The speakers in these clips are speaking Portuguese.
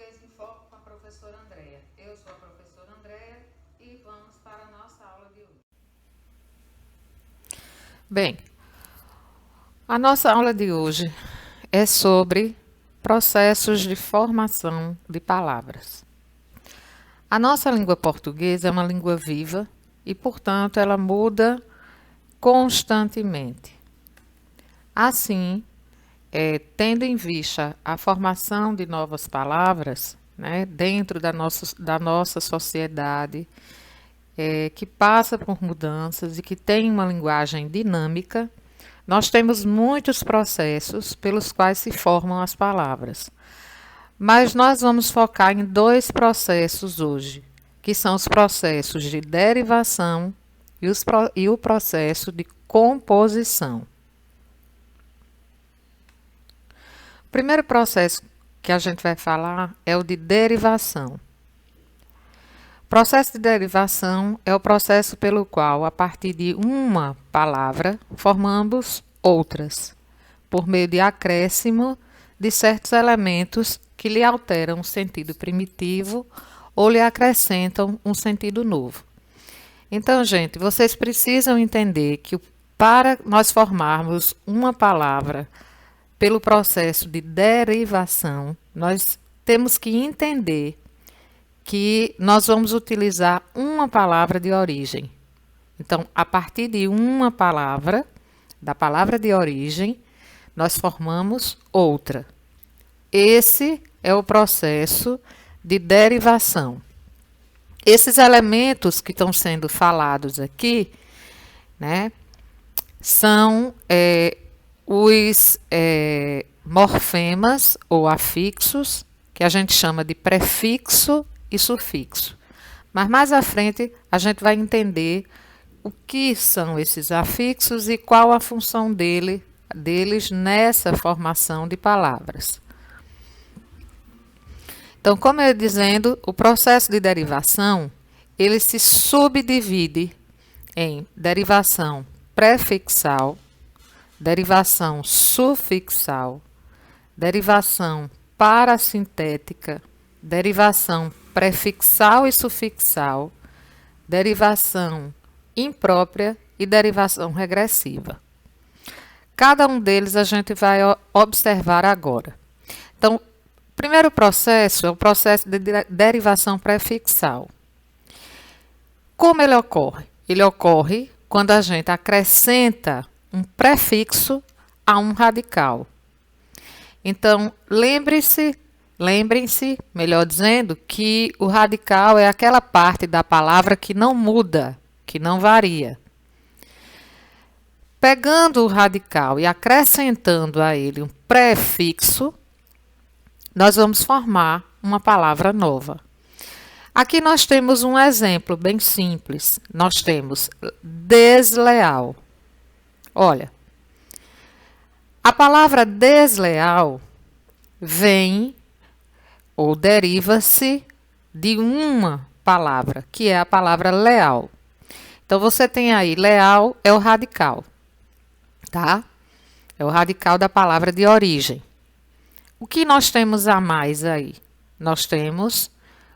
Português em Foco com a professora Andréia. Eu sou a professora Andréia e vamos para a nossa aula de hoje. Bem, a nossa aula de hoje é sobre processos de formação de palavras. A nossa língua portuguesa é uma língua viva e, portanto, ela muda constantemente. Assim, tendo em vista a formação de novas palavras, né, dentro da nossa sociedade, que passa por mudanças e que tem uma linguagem dinâmica, nós temos muitos processos pelos quais se formam as palavras. Mas nós vamos focar em dois processos hoje, que são os processos de derivação e o processo de composição. O primeiro processo que a gente vai falar é o de derivação. O processo de derivação é o processo pelo qual, a partir de uma palavra, formamos outras, por meio de acréscimo de certos elementos que lhe alteram o sentido primitivo ou lhe acrescentam um sentido novo. Então, gente, vocês precisam entender que para nós formarmos uma palavra pelo processo de derivação, nós temos que entender que nós vamos utilizar uma palavra de origem. Então, a partir de uma palavra, da palavra de origem, nós formamos outra. Esse é o processo de derivação. Esses elementos que estão sendo falados aqui, né, são os morfemas ou afixos, que a gente chama de prefixo e sufixo. Mas mais à frente a gente vai entender o que são esses afixos e qual a função deles nessa formação de palavras. Então, como eu ia dizendo, o processo de derivação, ele se subdivide em derivação prefixal, derivação sufixal, derivação parasintética, derivação prefixal e sufixal, derivação imprópria e derivação regressiva. Cada um deles a gente vai observar agora. Então, o primeiro processo é o processo de derivação prefixal. Como ele ocorre? Ele ocorre quando a gente acrescenta um prefixo a um radical. Então, lembrem-se, melhor dizendo, que o radical é aquela parte da palavra que não muda, que não varia. Pegando o radical e acrescentando a ele um prefixo, nós vamos formar uma palavra nova. Aqui nós temos um exemplo bem simples. Nós temos desleal. Olha, a palavra desleal vem ou deriva-se de uma palavra, que é a palavra leal. Então, você tem aí, leal é o radical, tá? É o radical da palavra de origem. O que nós temos a mais aí? Nós temos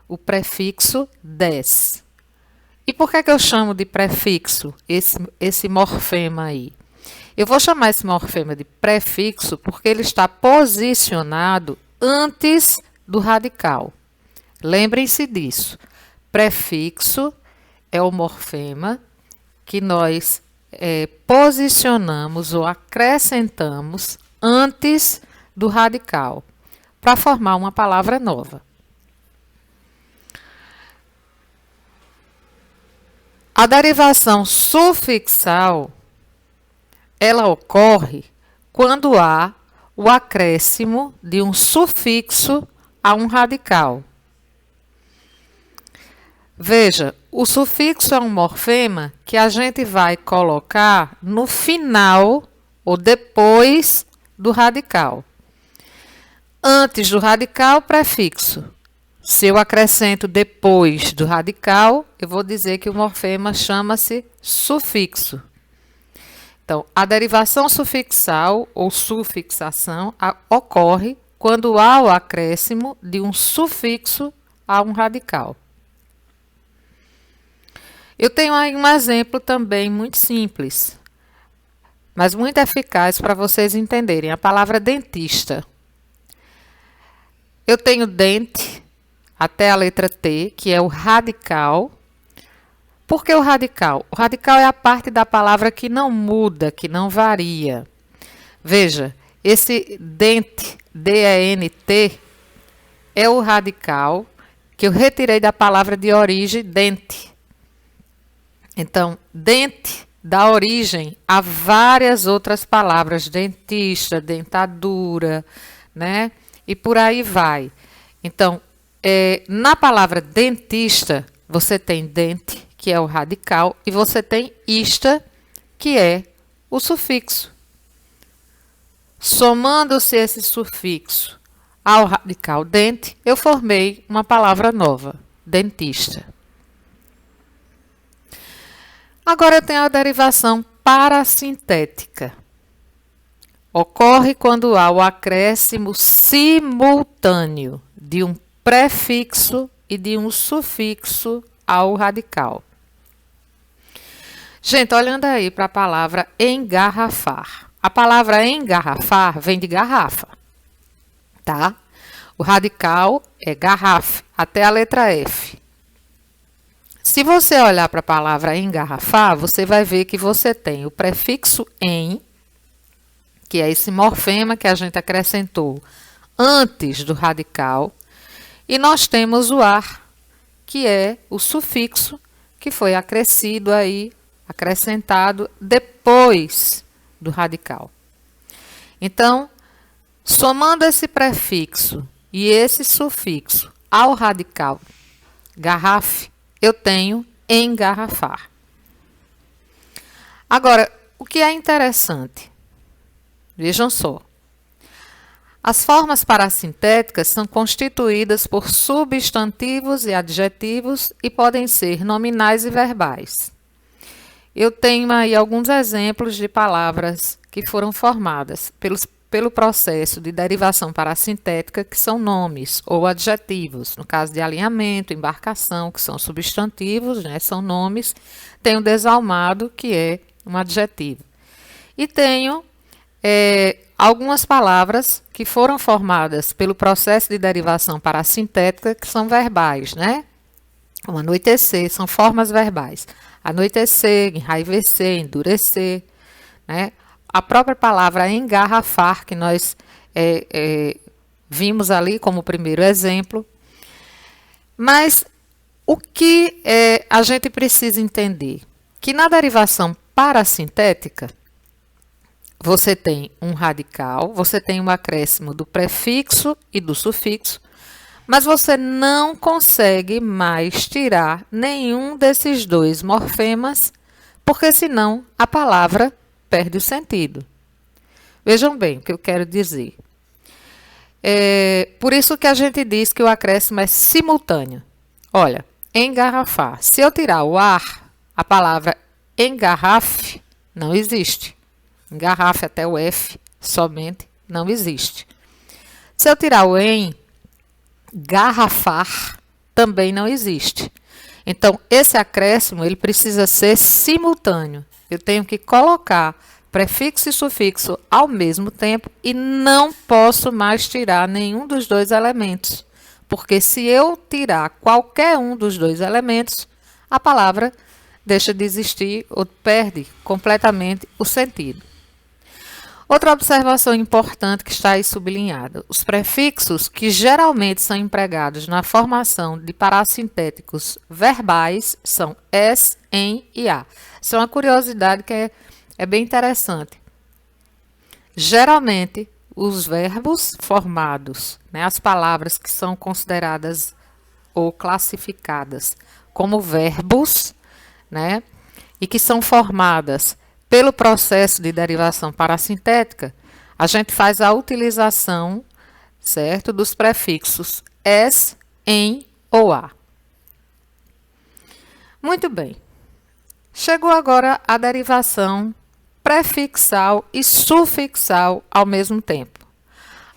o prefixo des. E por que eu chamo de prefixo esse morfema aí? Eu vou chamar esse morfema de prefixo porque ele está posicionado antes do radical. Lembrem-se disso. Prefixo é o morfema que nós posicionamos ou acrescentamos antes do radical para formar uma palavra nova. A derivação sufixal, ela ocorre quando há o acréscimo de um sufixo a um radical. Veja, o sufixo é um morfema que a gente vai colocar no final ou depois do radical. Antes do radical, prefixo. Se eu acrescento depois do radical, eu vou dizer que o morfema chama-se sufixo. Então, a derivação sufixal ou sufixação ocorre quando há o acréscimo de um sufixo a um radical. Eu tenho aí um exemplo também muito simples, mas muito eficaz para vocês entenderem. A palavra dentista. Eu tenho dente até a letra T, que é o radical. Por que o radical? O radical é a parte da palavra que não muda, que não varia. Veja, esse dente, D-E-N-T, é o radical que eu retirei da palavra de origem, dente. Então, dente dá origem a várias outras palavras, dentista, dentadura, né? E por aí vai. Então, na palavra dentista, você tem dente, que é o radical, e você tem ista, que é o sufixo. Somando-se esse sufixo ao radical dente, eu formei uma palavra nova, dentista. Agora eu tenho a derivação parasintética. Ocorre quando há o acréscimo simultâneo de um prefixo e de um sufixo ao radical. Gente, olhando aí para a palavra engarrafar. A palavra engarrafar vem de garrafa, tá? O radical é garrafa, até a letra F. Se você olhar para a palavra engarrafar, você vai ver que você tem o prefixo em, que é esse morfema que a gente acrescentou antes do radical, e nós temos o ar, que é o sufixo que foi acrescido aí, acrescentado depois do radical. Então, somando esse prefixo e esse sufixo ao radical garrafe, eu tenho engarrafar. Agora, o que é interessante? Vejam só. As formas parasintéticas são constituídas por substantivos e adjetivos e podem ser nominais e verbais. Eu tenho aí alguns exemplos de palavras que foram formadas pelo processo de derivação parasintética, que são nomes ou adjetivos. No caso de alinhamento, embarcação, que são substantivos, né, são nomes. Tenho desalmado, que é um adjetivo. E tenho algumas palavras que foram formadas pelo processo de derivação parasintética, que são verbais, né? Como anoitecer, são formas verbais. Anoitecer, enraivecer, endurecer, né? A própria palavra engarrafar, que nós vimos ali como primeiro exemplo. Mas o que a gente precisa entender? Que na derivação parasintética, você tem um radical, você tem um acréscimo do prefixo e do sufixo, mas você não consegue mais tirar nenhum desses dois morfemas, porque senão a palavra perde o sentido. Vejam bem o que eu quero dizer. Por isso que a gente diz que o acréscimo é simultâneo. Olha, engarrafar. Se eu tirar o ar, a palavra engarrafe não existe. Engarrafe até o F somente não existe. Se eu tirar o engarrafar, também não existe. Então, esse acréscimo ele precisa ser simultâneo. Eu tenho que colocar prefixo e sufixo ao mesmo tempo e não posso mais tirar nenhum dos dois elementos. Porque se eu tirar qualquer um dos dois elementos, a palavra deixa de existir ou perde completamente o sentido. Outra observação importante que está aí sublinhada. Os prefixos que geralmente são empregados na formação de parasintéticos verbais são S, em e a. Isso é uma curiosidade que é bem interessante. Geralmente, os verbos formados, né, as palavras que são consideradas ou classificadas como verbos, né, e que são formadas pelo processo de derivação parasintética, a gente faz a utilização, certo, dos prefixos S, em ou a. Muito bem. Chegou agora a derivação prefixal e sufixal ao mesmo tempo.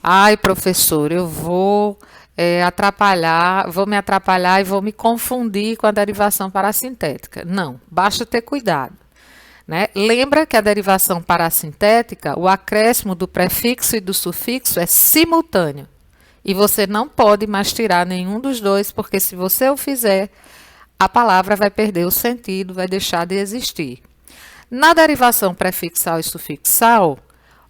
Ai, professor, eu vou vou me atrapalhar e vou me confundir com a derivação parassintética. Não, basta ter cuidado. Né? Lembra que a derivação parassintética, o acréscimo do prefixo e do sufixo é simultâneo. E você não pode mais tirar nenhum dos dois, porque se você o fizer, a palavra vai perder o sentido, vai deixar de existir. Na derivação prefixal e sufixal,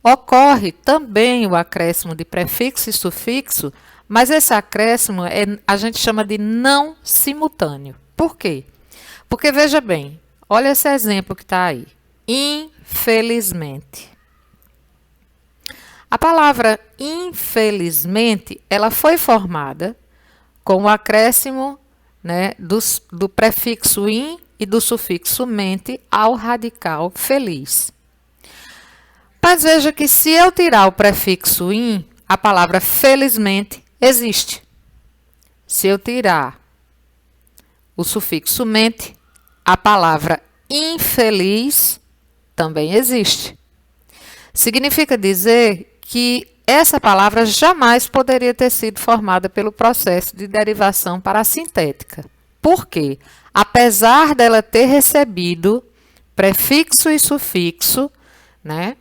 ocorre também o acréscimo de prefixo e sufixo, mas esse acréscimo a gente chama de não simultâneo. Por quê? Porque, veja bem, olha esse exemplo que está aí. Infelizmente. A palavra infelizmente, ela foi formada com o acréscimo, né, do prefixo in e do sufixo mente ao radical feliz. Mas veja que se eu tirar o prefixo in, a palavra felizmente existe. Se eu tirar o sufixo mente, a palavra infeliz também existe. Significa dizer que essa palavra jamais poderia ter sido formada pelo processo de derivação parassintética. Por quê? Apesar dela ter recebido prefixo e sufixo, né,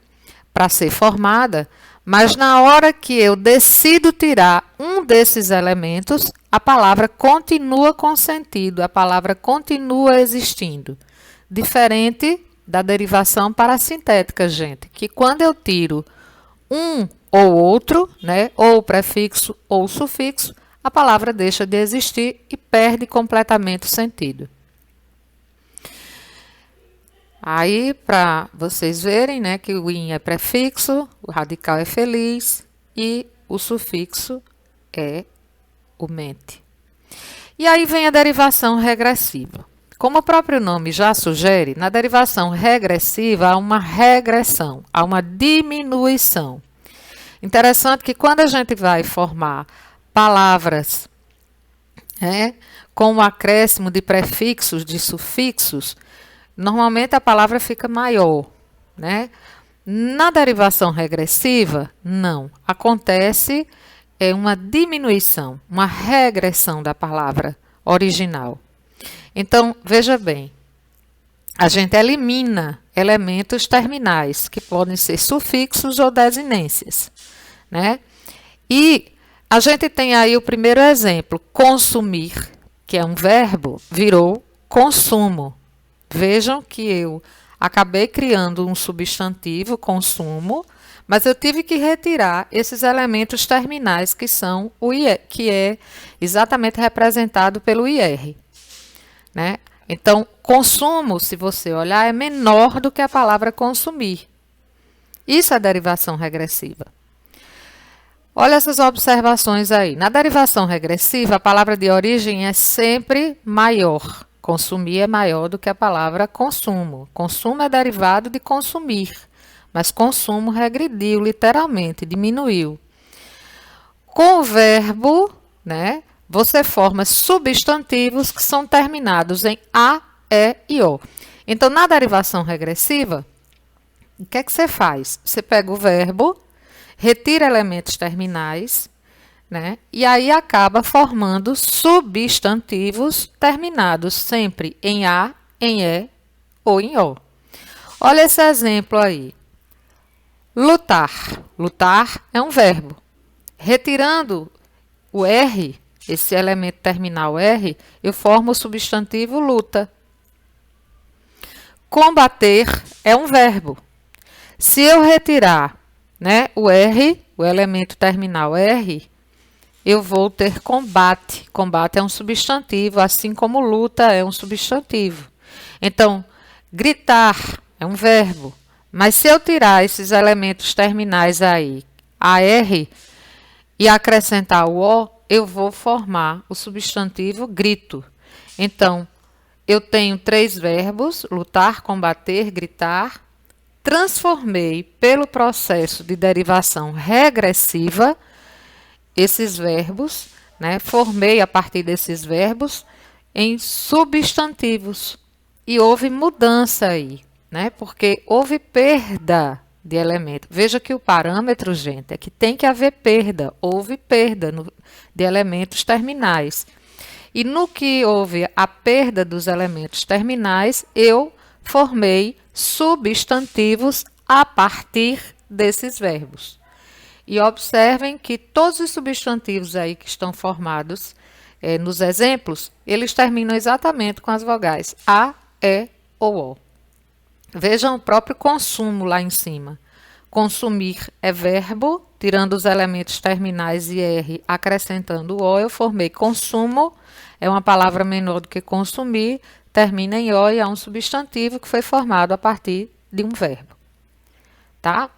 para ser formada, mas na hora que eu decido tirar um desses elementos, a palavra continua com sentido, a palavra continua existindo. Diferente da derivação parassintética, gente, que quando eu tiro um ou outro, né, ou o prefixo ou o sufixo, a palavra deixa de existir e perde completamente o sentido. Aí, para vocês verem, né, que o in é prefixo, o radical é feliz e o sufixo é o mente. E aí vem a derivação regressiva. Como o próprio nome já sugere, na derivação regressiva há uma regressão, há uma diminuição. Interessante que quando a gente vai formar palavras, né, com o acréscimo de prefixos, de sufixos, normalmente a palavra fica maior, né? Na derivação regressiva, não. Acontece uma diminuição, uma regressão da palavra original. Então, veja bem, a gente elimina elementos terminais, que podem ser sufixos ou desinências, né? E a gente tem aí o primeiro exemplo, consumir, que é um verbo, virou consumo. Vejam que eu acabei criando um substantivo, consumo, mas eu tive que retirar esses elementos terminais que são o IR, que é exatamente representado pelo IR, né? Então, consumo, se você olhar, é menor do que a palavra consumir. Isso é derivação regressiva. Olha essas observações aí. Na derivação regressiva, a palavra de origem é sempre maior. Consumir é maior do que a palavra consumo. Consumo é derivado de consumir, mas consumo regrediu, literalmente, diminuiu. Com o verbo, né, você forma substantivos que são terminados em A, E e O. Então, na derivação regressiva, o que é que você faz? Você pega o verbo, retira elementos terminais, né? E aí acaba formando substantivos terminados sempre em A, em E ou em O. Olha esse exemplo aí. Lutar. Lutar é um verbo. Retirando o R, esse elemento terminal R, eu formo o substantivo luta. Combater é um verbo. Se eu retirar, né, o R, o elemento terminal R, eu vou ter combate. Combate é um substantivo, assim como luta é um substantivo. Então, gritar é um verbo. Mas se eu tirar esses elementos terminais aí, AR, e acrescentar o O, eu vou formar o substantivo grito. Então, eu tenho 3 verbos, lutar, combater, gritar. Transformei pelo processo de derivação regressiva esses verbos, né? Formei a partir desses verbos em substantivos. E houve mudança aí, né? Porque houve perda de elemento. Veja que o parâmetro, gente, é que tem que haver perda. Houve perda de elementos terminais. E no que houve a perda dos elementos terminais, eu formei substantivos a partir desses verbos. E observem que todos os substantivos aí que estão formados nos exemplos, eles terminam exatamente com as vogais A, E ou O. Vejam o próprio consumo lá em cima. Consumir é verbo, tirando os elementos terminais e R, acrescentando O, eu formei consumo, é uma palavra menor do que consumir, termina em O e é um substantivo que foi formado a partir de um verbo. Tá?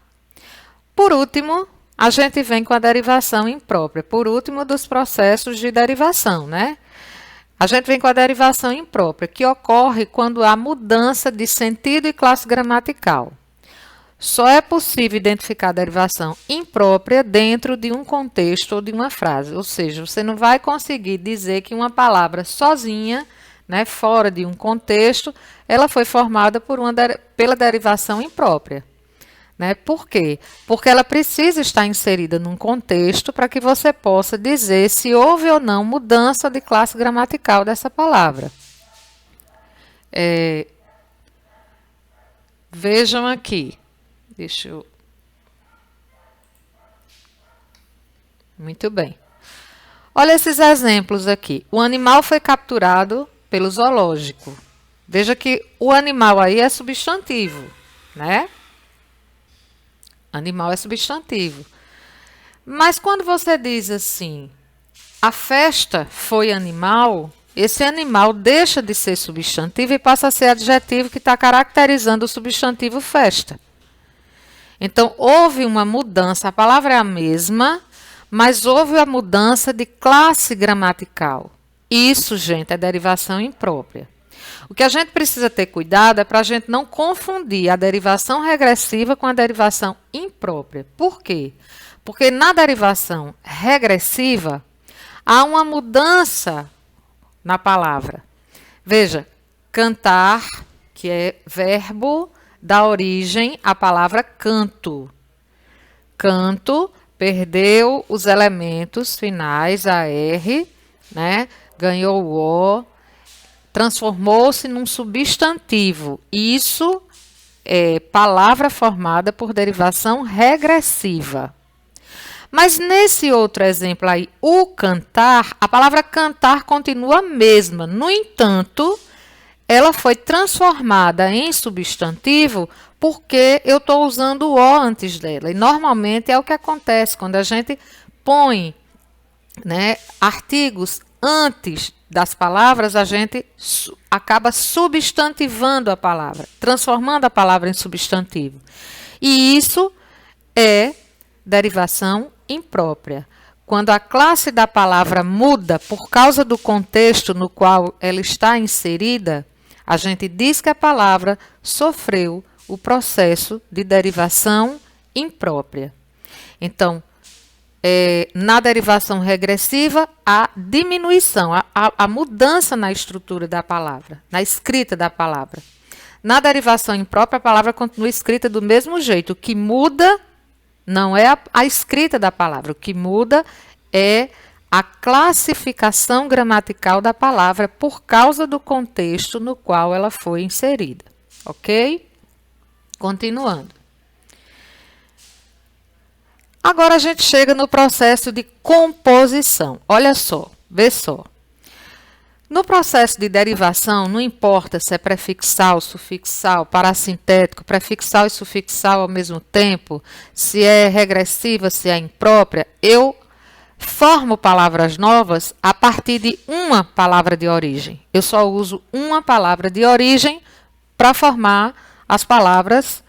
Por último, a gente vem com a derivação imprópria. Por último, dos processos de derivação, né? A gente vem com a derivação imprópria, que ocorre quando há mudança de sentido e classe gramatical. Só é possível identificar a derivação imprópria dentro de um contexto ou de uma frase. Ou seja, você não vai conseguir dizer que uma palavra sozinha, né, fora de um contexto, ela foi formada pela derivação imprópria. Né? Por quê? Porque ela precisa estar inserida num contexto para que você possa dizer se houve ou não mudança de classe gramatical dessa palavra. Vejam aqui. Deixa eu... Muito bem. Olha esses exemplos aqui. O animal foi capturado pelo zoológico. Veja que o animal aí é substantivo, né? Animal é substantivo. Mas quando você diz assim, a festa foi animal, esse animal deixa de ser substantivo e passa a ser adjetivo que está caracterizando o substantivo festa. Então, houve uma mudança, a palavra é a mesma, mas houve a mudança de classe gramatical. Isso, gente, é derivação imprópria. O que a gente precisa ter cuidado é para a gente não confundir a derivação regressiva com a derivação imprópria. Por quê? Porque na derivação regressiva há uma mudança na palavra. Veja, cantar, que é verbo, dá origem à palavra canto. Canto perdeu os elementos finais, a R, né? Ganhou o O, transformou-se num substantivo. Isso é palavra formada por derivação regressiva. Mas nesse outro exemplo aí, o cantar, a palavra cantar continua a mesma. No entanto, ela foi transformada em substantivo porque eu estou usando o O antes dela. E normalmente é o que acontece quando a gente põe, né, artigos antes das palavras, a gente acaba substantivando a palavra, transformando a palavra em substantivo. E isso é derivação imprópria. Quando a classe da palavra muda por causa do contexto no qual ela está inserida, a gente diz que a palavra sofreu o processo de derivação imprópria. Então, na derivação regressiva, há diminuição, a mudança na estrutura da palavra, na escrita da palavra. Na derivação imprópria, a palavra continua escrita do mesmo jeito. O que muda não é a escrita da palavra, o que muda é a classificação gramatical da palavra por causa do contexto no qual ela foi inserida. Ok? Continuando. Agora a gente chega no processo de composição. Olha só, vê só. No processo de derivação, não importa se é prefixal, sufixal, parassintético, prefixal e sufixal ao mesmo tempo, se é regressiva, se é imprópria, eu formo palavras novas a partir de uma palavra de origem. Eu só uso uma palavra de origem para formar as palavras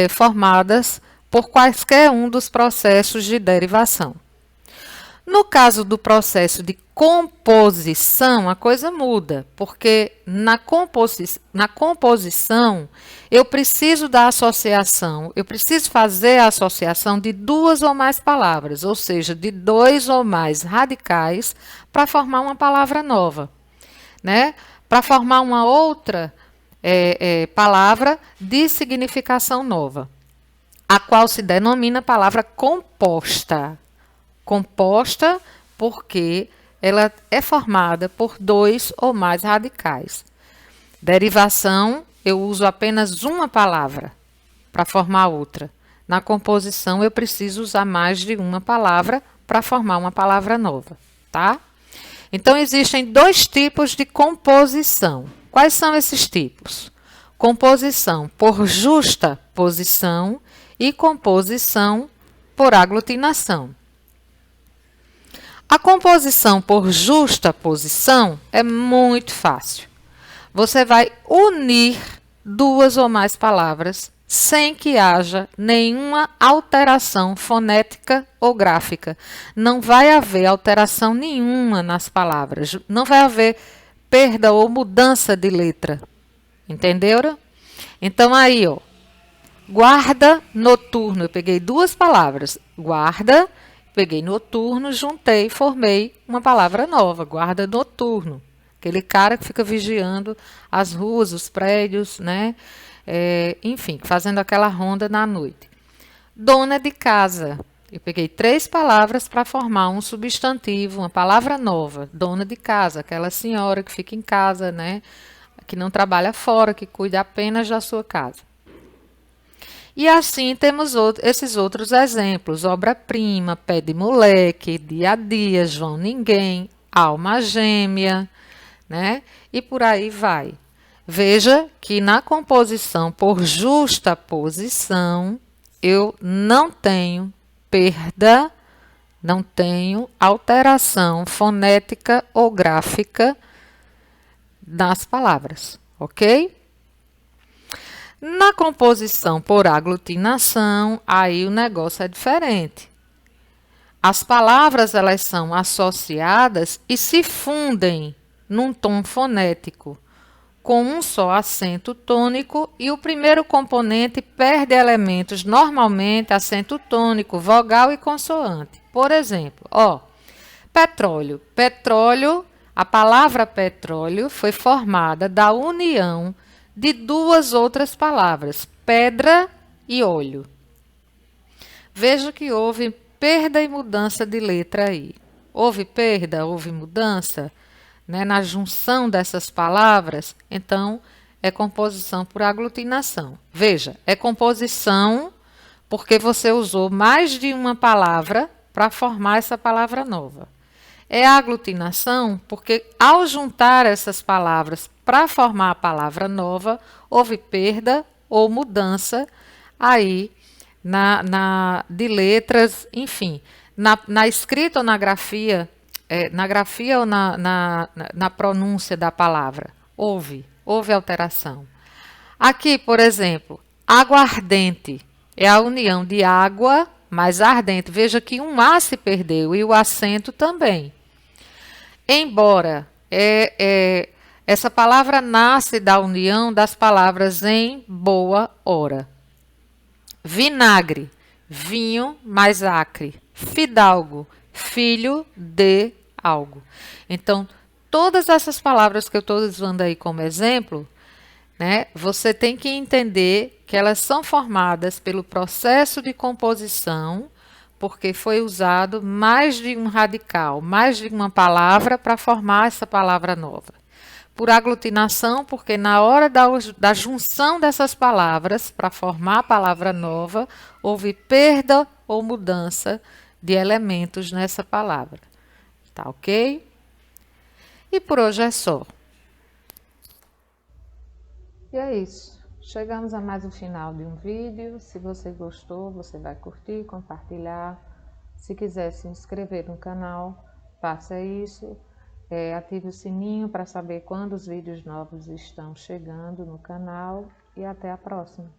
formadas por quaisquer um dos processos de derivação. No caso do processo de composição, a coisa muda, porque na composição eu preciso da associação, eu preciso fazer a associação de duas ou mais palavras, ou seja, de dois ou mais radicais para formar uma palavra nova, né? Para formar uma outra palavra de significação nova. a qual se denomina palavra composta. Composta porque ela é formada por 2 ou mais radicais. Derivação, eu uso apenas uma palavra para formar outra. Na composição, eu preciso usar mais de uma palavra para formar uma palavra nova, tá? Então, existem 2 tipos de composição. Quais são esses tipos? Composição por justa posição e composição por aglutinação. A composição por justa posição é muito fácil. Você vai unir 2 ou mais palavras sem que haja nenhuma alteração fonética ou gráfica. Não vai haver alteração nenhuma nas palavras. Não vai haver perda ou mudança de letra. Entenderam? Então, aí, ó. Guarda noturno. Eu peguei 2 palavras. Guarda, peguei noturno, juntei, formei uma palavra nova. Guarda noturno. Aquele cara que fica vigiando as ruas, os prédios, né? Enfim, fazendo aquela ronda na noite. Dona de casa. Eu peguei 3 palavras para formar um substantivo, uma palavra nova. Dona de casa, aquela senhora que fica em casa, né? Que não trabalha fora, que cuida apenas da sua casa. E assim temos esses outros exemplos. Obra-prima, pé de moleque, dia a dia, João ninguém, alma gêmea, né? E por aí vai. Veja que na composição por justa posição, eu não tenho perda, não tenho alteração fonética ou gráfica nas palavras, ok? Na composição por aglutinação, aí o negócio é diferente. As palavras, elas são associadas e se fundem num tom fonético, com um só acento tônico, e o primeiro componente perde elementos, normalmente acento tônico, vogal e consoante. Por exemplo, ó, petróleo. Petróleo, a palavra petróleo foi formada da união de 2 outras palavras, pedra e óleo. Veja que houve perda e mudança de letra aí. Houve perda, houve mudança, né, na junção dessas palavras, então é composição por aglutinação. Veja, é composição porque você usou mais de uma palavra para formar essa palavra nova. É aglutinação porque, ao juntar essas palavras para formar a palavra nova, houve perda ou mudança aí de letras, enfim, na escrita ou na grafia, na grafia ou na pronúncia da palavra. Houve alteração. Aqui, por exemplo, aguardente é a união de água mais ardente. Veja que um A se perdeu e o acento também. Embora, essa palavra nasce da união das palavras em boa hora. Vinagre, vinho mais acre. Fidalgo, filho de algo. Então, todas essas palavras que eu estou usando aí como exemplo, né, você tem que entender que elas são formadas pelo processo de composição, porque foi usado mais de um radical, mais de uma palavra para formar essa palavra nova. Por aglutinação, porque na hora da junção dessas palavras para formar a palavra nova, houve perda ou mudança de elementos nessa palavra. Tá ok? E por hoje é só. E é isso. Chegamos a mais um final de um vídeo. Se você gostou, você vai curtir, compartilhar. Se quiser se inscrever no canal, faça isso. Ative o sininho para saber quando os vídeos novos estão chegando no canal. E até a próxima.